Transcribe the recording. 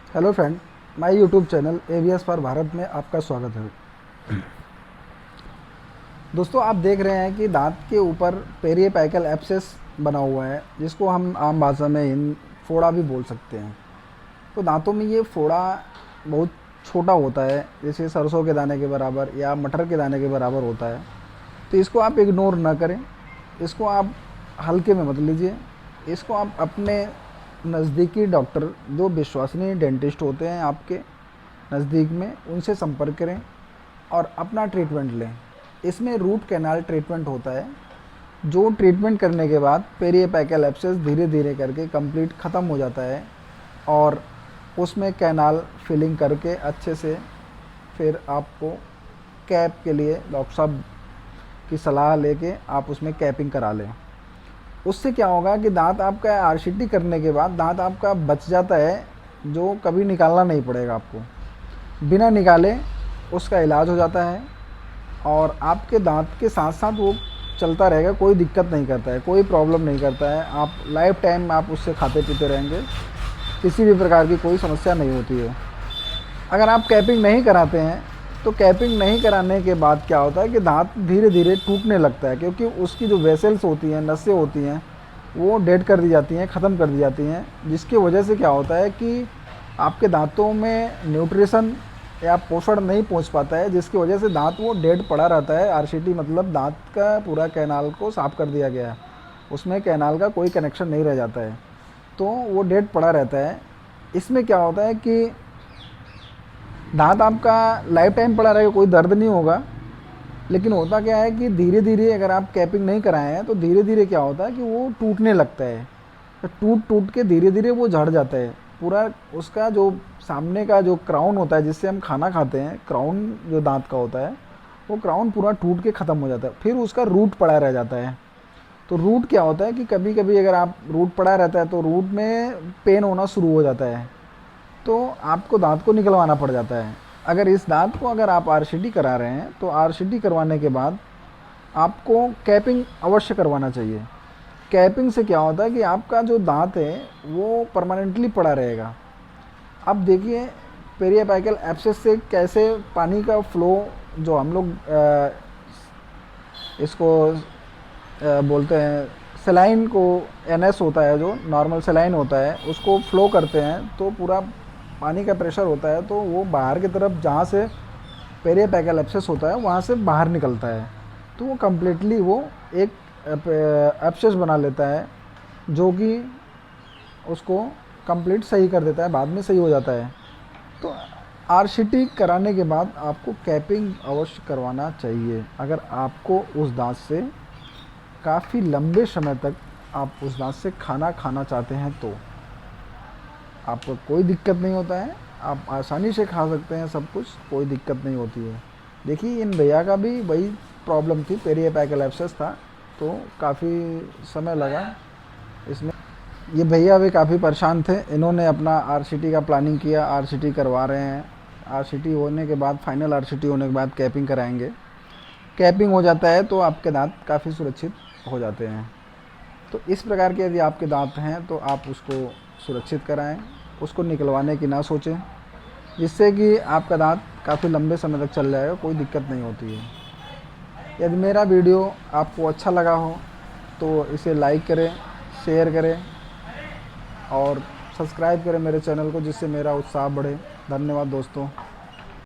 Hello friend, my YouTube channel ABS for Bharat में आपका स्वागत है। दोस्तों, आप देख रहे हैं कि दांत के ऊपर पेरियपैकल एब्सेस बना हुआ है, जिसको हम आम भाषा में फोड़ा भी बोल सकते हैं। तो दांतों में ये फोड़ा बहुत छोटा होता है, जैसे सरसों के दाने के बराबर या मटर के दाने के बराबर होता है। तो इसको आप इग्नोर ना करें, इसको आप हल्के में मत लीजिए। इसको आप अपने नज़दीकी डॉक्टर, जो विश्वसनीय डेंटिस्ट होते हैं आपके नज़दीक में, उनसे संपर्क करें और अपना ट्रीटमेंट लें। इसमें रूट कैनाल ट्रीटमेंट होता है, जो ट्रीटमेंट करने के बाद पेरियपैकल एब्सेस धीरे धीरे करके कंप्लीट ख़त्म हो जाता है और उसमें कैनाल फिलिंग करके अच्छे से फिर आपको कैप के लिए डॉक्टर साहब की सलाह लेके आप उसमें कैपिंग करा लें। उससे क्या होगा कि दांत आपका आरसीटी करने के बाद दांत आपका बच जाता है, जो कभी निकालना नहीं पड़ेगा आपको। बिना निकाले उसका इलाज हो जाता है और आपके दांत के साथ साथ वो चलता रहेगा, कोई दिक्कत नहीं करता है, कोई प्रॉब्लम नहीं करता है। आप लाइफ टाइम आप उससे खाते पीते रहेंगे, किसी भी प्रकार की कोई समस्या नहीं होती है। अगर आप कैपिंग नहीं कराते हैं तो कैपिंग नहीं कराने के बाद क्या होता है कि दांत धीरे धीरे टूटने लगता है, क्योंकि उसकी जो वेसल्स होती हैं, नसें होती हैं, वो डेड कर दी जाती हैं, ख़त्म कर दी जाती हैं। जिसकी वजह से क्या होता है कि आपके दांतों में न्यूट्रिशन या पोषण नहीं पहुंच पाता है, जिसकी वजह से दांत वो डेड पड़ा रहता है। आरसीटी मतलब दांत का पूरा कैनाल को साफ़ कर दिया गया है, उसमें कैनाल का कोई कनेक्शन नहीं रह जाता है, तो वो डेड पड़ा रहता है। इसमें क्या होता है कि दांत आपका लाइफ टाइम पड़ा रहेगा, कोई दर्द नहीं होगा। लेकिन होता क्या है कि धीरे धीरे अगर आप कैपिंग नहीं कराए हैं तो धीरे धीरे क्या होता है कि वो टूटने लगता है। तो टूट टूट के धीरे धीरे वो झड़ जाता है पूरा। उसका जो सामने का जो क्राउन होता है, जिससे हम खाना खाते हैं, क्राउन जो दांत का होता है, वो क्राउन पूरा टूट के ख़त्म हो जाता है। फिर उसका रूट पड़ा रह जाता है। तो रूट क्या होता है कि कभी कभी अगर आप रूट पड़ा रहता है तो रूट में पेन होना शुरू हो जाता है, तो आपको दांत को निकलवाना पड़ जाता है। अगर इस दांत को अगर आप आरसीटी करा रहे हैं तो आरसीटी करवाने के बाद आपको कैपिंग अवश्य करवाना चाहिए। कैपिंग से क्या होता है कि आपका जो दांत है वो परमानेंटली पड़ा रहेगा। अब देखिए, पेरियपैकल एब्सेस से कैसे पानी का फ्लो, जो हम लोग इसको बोलते हैं सेलाइन को, एनएस होता है, जो नॉर्मल सेलाइन होता है, उसको फ्लो करते हैं तो पूरा पानी का प्रेशर होता है, तो वो बाहर की तरफ जहाँ से पेरियपैकल एब्सेस होता है वहाँ से बाहर निकलता है। तो वो कम्प्लीटली वो एक एब्सेस बना लेता है, जो कि उसको कंप्लीट सही कर देता है, बाद में सही हो जाता है। तो आरसीटी कराने के बाद आपको कैपिंग अवश्य करवाना चाहिए। अगर आपको उस दांत से काफ़ी लंबे समय तक आप उस दांत से खाना खाना चाहते हैं तो आपको कोई दिक्कत नहीं होता है, आप आसानी से खा सकते हैं सब कुछ, कोई दिक्कत नहीं होती है। देखिए, इन भैया का भी वही प्रॉब्लम थी, पेरियपैकल एब्सेस था, तो काफ़ी समय लगा इसमें। ये भैया भी काफ़ी परेशान थे, इन्होंने अपना आरसीटी का प्लानिंग किया, आरसीटी करवा रहे हैं। आरसीटी होने के बाद, फाइनल आरसीटी होने के बाद कैपिंग कराएंगे। कैपिंग हो जाता है तो आपके दांत काफ़ी सुरक्षित हो जाते हैं। तो इस प्रकार के यदि आपके दांत हैं तो आप उसको सुरक्षित कराएं, उसको निकलवाने की ना सोचें, जिससे कि आपका दांत काफ़ी लंबे समय तक चल जाएगा, कोई दिक्कत नहीं होती है। यदि मेरा वीडियो आपको अच्छा लगा हो तो इसे लाइक करें, शेयर करें और सब्सक्राइब करें मेरे चैनल को, जिससे मेरा उत्साह बढ़े। धन्यवाद दोस्तों।